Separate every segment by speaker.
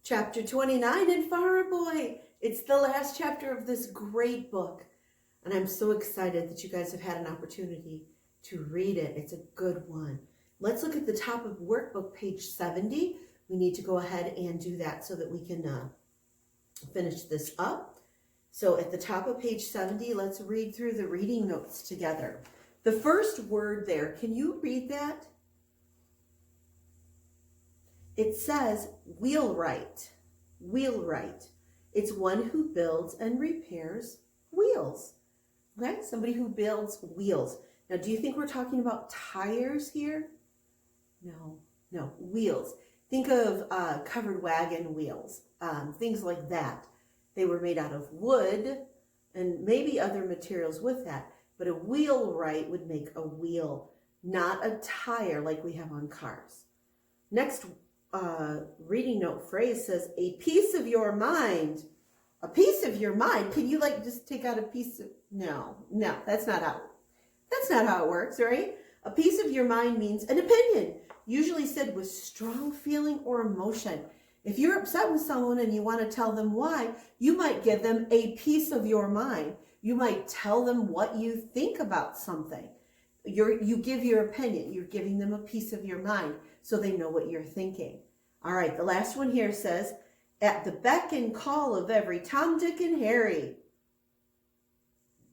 Speaker 1: Chapter 29 in Farmer Boy. It's the last chapter of this great book. And I'm so excited that you guys have had an opportunity to read it. It's a good one. Let's look at the top of workbook, page 70. We need to go ahead and do that so that we can finish this up. So at the top of page 70, let's read through the reading notes together. The first word there, can you read that? It says wheelwright. Wheelwright. It's one who builds and repairs wheels. Okay, somebody who builds wheels. Now, do you think we're talking about tires here? No, wheels. Think of covered wagon wheels, things like that. They were made out of wood and maybe other materials with that, but a wheelwright would make a wheel, not a tire like we have on cars. Next reading note phrase says, a piece of your mind. A piece of your mind? Can you just take out a piece of, no, that's not how it works, right? A piece of your mind means an opinion, usually said with strong feeling or emotion. If you're upset with someone and you want to tell them why, you might give them a piece of your mind. You might tell them what you think about something. You give your opinion. You're giving them a piece of your mind so they know what you're thinking. All right, the last one here says, at the beck and call of every Tom, Dick, and Harry.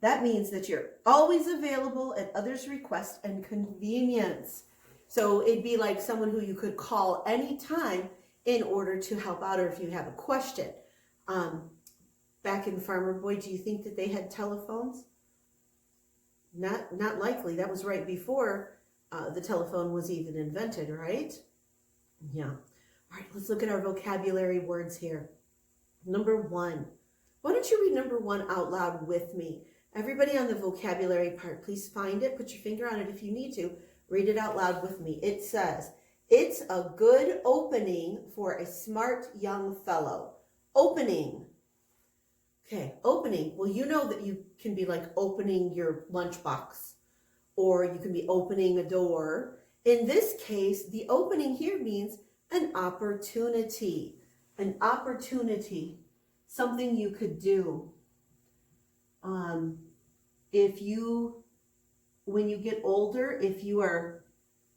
Speaker 1: That means that you're always available at others' request and convenience. So it'd be like someone who you could call anytime in order to help out, or if you have a question. Back in Farmer Boy, do you think that they had telephones? Not likely. That was right before the telephone was even invented, right? Yeah. All right, let's look at our vocabulary words here. Number one. Why don't you read number one out loud with me? Everybody on the vocabulary part, please find it. Put your finger on it if you need to. Read it out loud with me. It says, it's a good opening for a smart young fellow. Opening. Okay, opening. Well, you know that you can be like opening your lunchbox, or you can be opening a door. In this case, the opening here means an opportunity. An opportunity. Something you could do. When you get older, if you are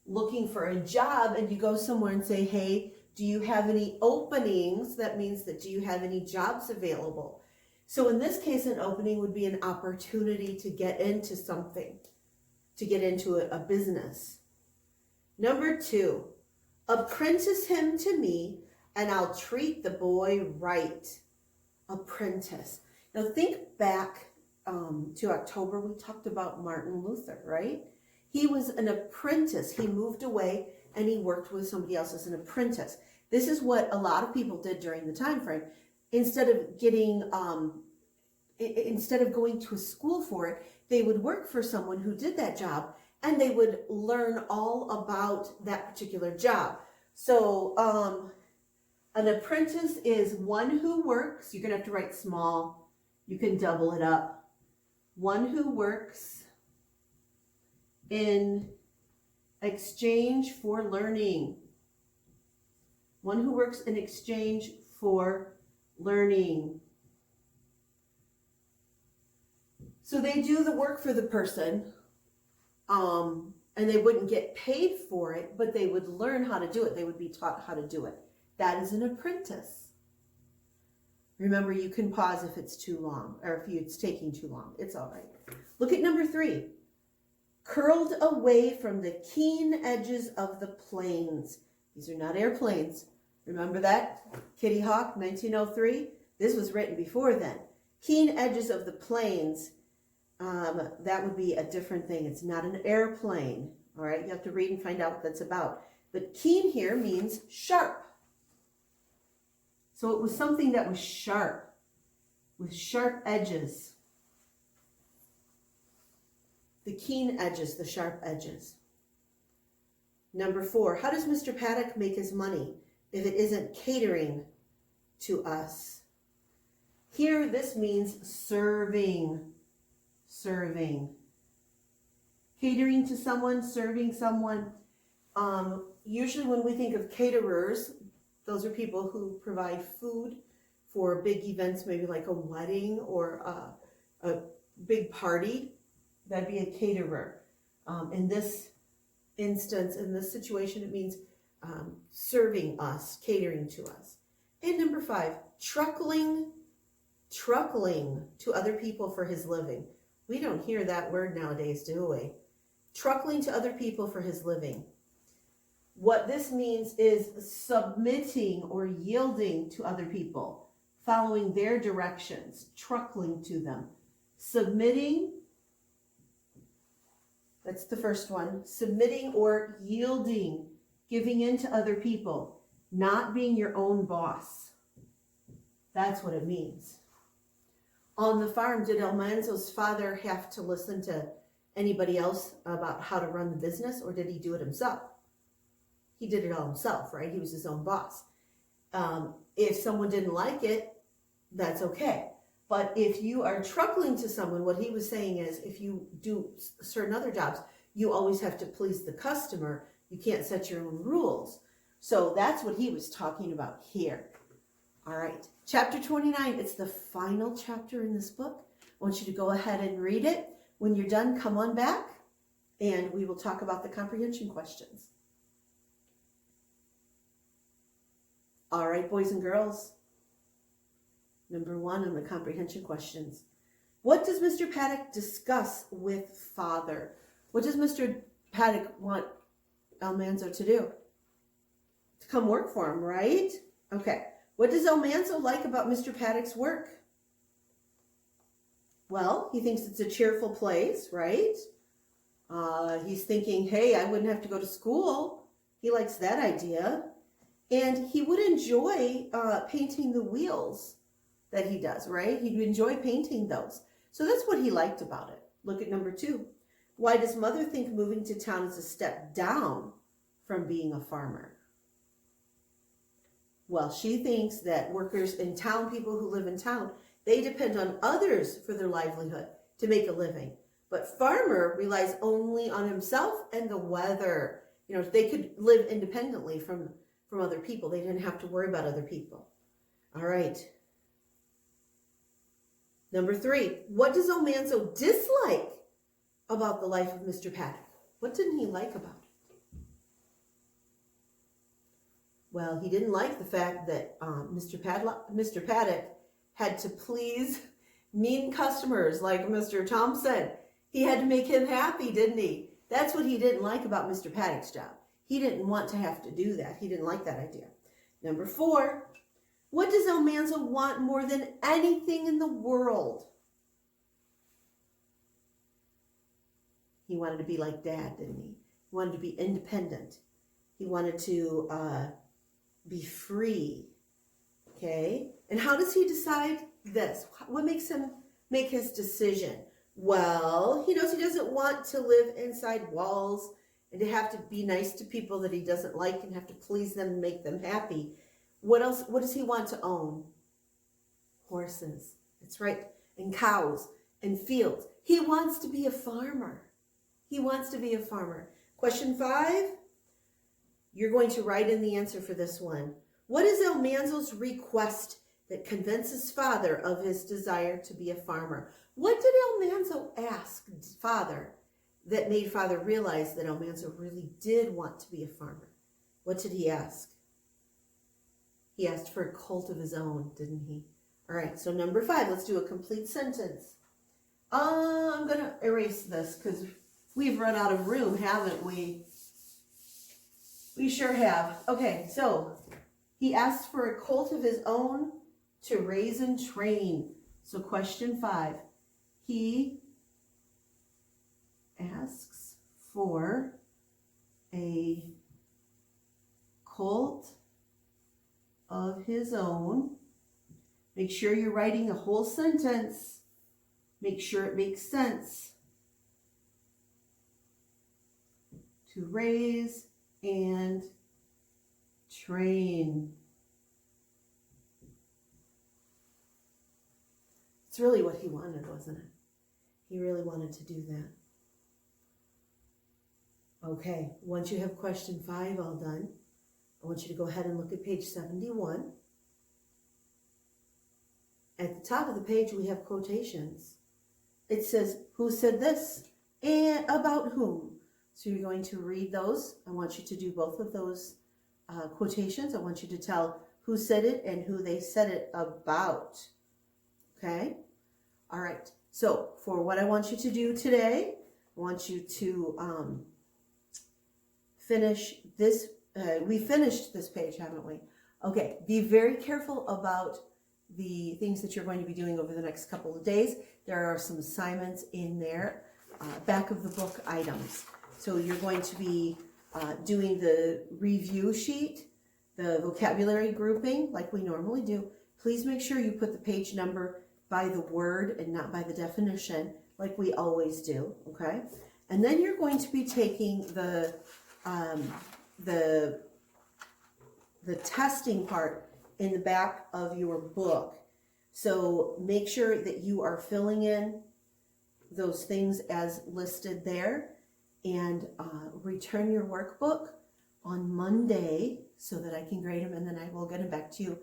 Speaker 1: looking for a job and you go somewhere and say, hey, do you have any openings? That means that do you have any jobs available? So in this case, an opening would be an opportunity to get into something, to get into a business. Number two, apprentice him to me and I'll treat the boy right. Apprentice. Now think back to October. We talked about Martin Luther, right? He was an apprentice. He moved away and he worked with somebody else as an apprentice. This is what a lot of people did during the time frame. Instead of going to a school for it, they would work for someone who did that job and they would learn all about that particular job. So an apprentice is one who works. You're going to have to write small. You can double it up. One who works in exchange for learning. One who works in exchange for learning. So they do the work for the person, and they wouldn't get paid for it, but they would learn how to do it. They would be taught how to do it. That is an apprentice. Remember, you can pause if it's too long, or if it's taking too long. It's all right. Look at number three. Curled away from the keen edges of the plains. These are not airplanes. Remember that? Kitty Hawk, 1903. This was written before then. Keen edges of the plains. That would be a different thing. It's not an airplane. All right, you have to read and find out what that's about. But keen here means sharp. So it was something that was sharp, with sharp edges. The keen edges, the sharp edges. Number four, how does Mr. Paddock make his money if it isn't catering to us? Here, this means serving. Serving. Catering to someone, serving someone. Usually when we think of caterers, Those are people who provide food for big events, maybe like a wedding or a big party. That'd be a caterer. In this instance, in this situation, it means serving us, catering to us. And number 5, truckling to other people for his living. We don't hear that word nowadays, do we? Truckling to other people for his living. What this means is submitting or yielding to other people, following their directions, truckling to them. Submitting, that's the first one. Submitting or yielding, giving in to other people, not being your own boss. That's what it means. On the farm, did Almanzo's father have to listen to anybody else about how to run the business, or did he do it himself? He did it all himself, right? He was his own boss. If someone didn't like it, that's okay. But if you are truckling to someone, what he was saying is, if you do certain other jobs, you always have to please the customer. You can't set your own rules. So that's what he was talking about here. All right, chapter 29, it's the final chapter in this book. I want you to go ahead and read it. When you're done, come on back, and we will talk about the comprehension questions. All right, boys and girls. Number 1 on the comprehension questions. What does Mr. Paddock discuss with Father? What does Mr. Paddock want Almanzo to do? To come work for him, right? Okay. What does Almanzo like about Mr. Paddock's work? Well, he thinks it's a cheerful place, right? He's thinking, hey, I wouldn't have to go to school. He likes that idea. And he would enjoy painting the wheels that he does, right? He'd enjoy painting those. So that's what he liked about it. Look at number 2. Why does Mother think moving to town is a step down from being a farmer? Well, she thinks that workers in town, people who live in town, they depend on others for their livelihood to make a living. But farmer relies only on himself and the weather. You know, they could live independently from other people. They didn't have to worry about other people. All right. Number 3, what does Almanzo dislike about the life of Mr. Paddock? What didn't he like about it? Well, he didn't like the fact that Mr. Paddock had to please mean customers like Mr. Thompson. He had to make him happy, didn't he? That's what he didn't like about Mr. Paddock's job. He didn't want to have to do that. He didn't like that idea. Number 4, what does Almanzo want more than anything in the world? He wanted to be like Dad, didn't he? He wanted to be independent. He wanted to be free. Okay? And how does he decide this? What makes him make his decision? Well, he knows he doesn't want to live inside walls and to have to be nice to people that he doesn't like and have to please them and make them happy. What else? What does he want to own? Horses. That's right. And cows and fields. He wants to be a farmer. He wants to be a farmer. Question 5. You're going to write in the answer for this one. What is Almanzo's request that convinces Father of his desire to be a farmer? What did Almanzo ask Father that made Father realize that Almanzo really did want to be a farmer? What did he ask? He asked for a colt of his own, didn't he? All right, so number 5, let's do a complete sentence. I'm going to erase this because we've run out of room, haven't we? We sure have. Okay, so he asked for a colt of his own to raise and train. So question 5, he asks for a colt of his own. Make sure you're writing a whole sentence. Make sure it makes sense. To raise and train. It's really what he wanted, wasn't it? He really wanted to do that. Okay, once you have question 5 all done, I want you to go ahead and look at page 71. At the top of the page, we have quotations. It says, who said this and about whom? So you're going to read those. I want you to do both of those quotations. I want you to tell who said it and who they said it about. Okay? All right. So for what I want you to do today, I want you to finish this. We finished this page, haven't we? Okay. Be very careful about the things that you're going to be doing over the next couple of days. There are some assignments in there, back of the book items. So you're going to be doing the review sheet, the vocabulary grouping like we normally do. Please make sure you put the page number by the word and not by the definition like we always do, okay? And then you're going to be taking the testing part in the back of your book. So make sure that you are filling in those things as listed there, and return your workbook on Monday so that I can grade them, and then I will get them back to you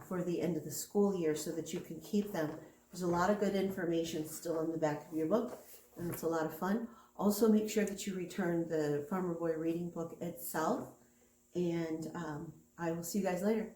Speaker 1: for the end of the school year so that you can keep them. There's a lot of good information still in the back of your book, and it's a lot of fun. Also, make sure that you return the Farmer Boy reading book itself, and I will see you guys later.